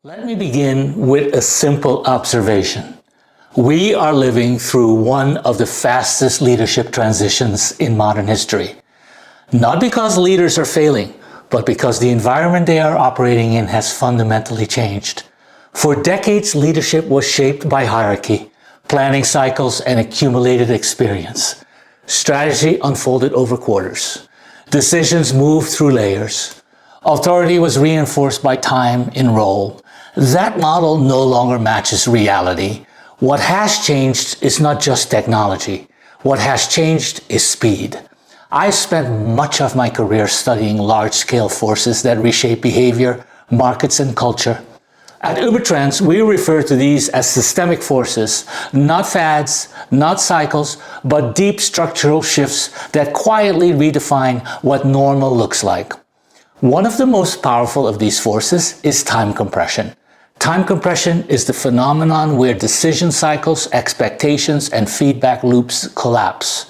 Let me begin with a simple observation. We are living through one of the fastest leadership transitions in modern history. Not because leaders are failing, but because the environment they are operating in has fundamentally changed. For decades, leadership was shaped by hierarchy, planning cycles, and accumulated experience. Strategy unfolded over quarters. Decisions moved through layers. Authority was reinforced by time in role. That model no longer matches reality. What has changed is not just technology. What has changed is speed. I spent much of my career studying large-scale forces that reshape behavior, markets, and culture. At Ubertrends, we refer to these as systemic forces, not fads, not cycles, but deep structural shifts that quietly redefine what normal looks like. One of the most powerful of these forces is time compression. Time compression is the phenomenon where decision cycles, expectations, and feedback loops collapse.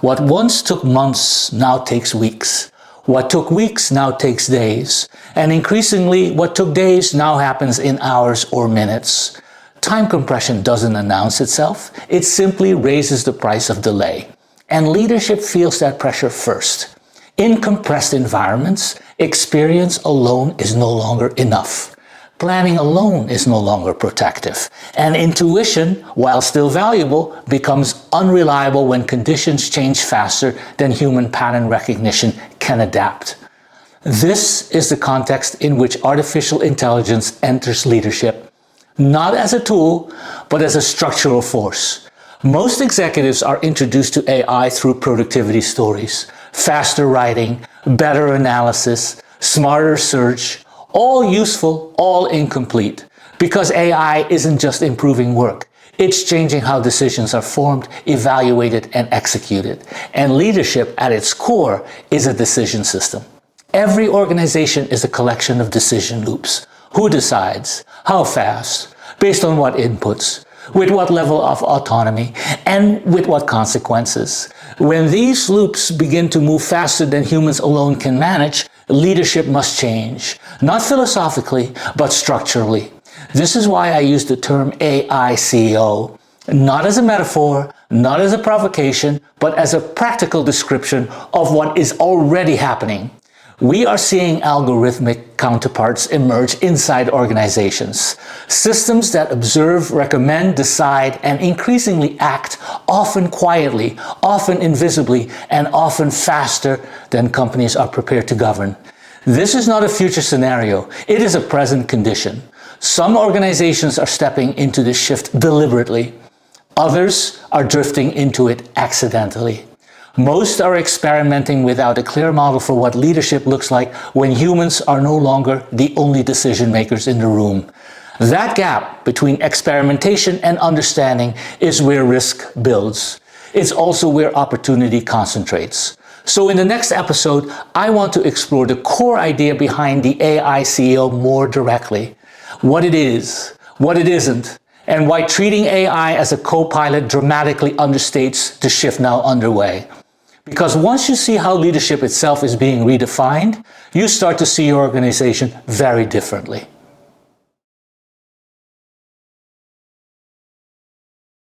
What once took months now takes weeks. What took weeks now takes days. And increasingly, what took days now happens in hours or minutes. Time compression doesn't announce itself. It simply raises the price of delay. And leadership feels that pressure first. In compressed environments, experience alone is no longer enough. Planning alone is no longer protective, and intuition, while still valuable, becomes unreliable when conditions change faster than human pattern recognition can adapt. This is the context in which artificial intelligence enters leadership, not as a tool, but as a structural force. Most executives are introduced to AI through productivity stories, faster writing, better analysis, smarter search, all useful, all incomplete, because AI isn't just improving work. It's changing how decisions are formed, evaluated, and executed. And leadership at its core is a decision system. Every organization is a collection of decision loops. Who decides? How fast? Based on what inputs? With what level of autonomy? And with what consequences? When these loops begin to move faster than humans alone can manage, leadership must change, not philosophically, but structurally. This is why I use the term AI CEO, not as a metaphor, not as a provocation, but as a practical description of what is already happening. We are seeing algorithmic counterparts emerge inside organizations. Systems that observe, recommend, decide, and increasingly act, often quietly, often invisibly, and often faster than companies are prepared to govern. This is not a future scenario. It is a present condition. Some organizations are stepping into this shift deliberately. Others are drifting into it accidentally. Most are experimenting without a clear model for what leadership looks like when humans are no longer the only decision makers in the room. That gap between experimentation and understanding is where risk builds. It's also where opportunity concentrates. So in the next episode, I want to explore the core idea behind the AI CEO more directly. What it is, what it isn't, and why treating AI as a co-pilot dramatically understates the shift now underway. Because once you see how leadership itself is being redefined, you start to see your organization very differently.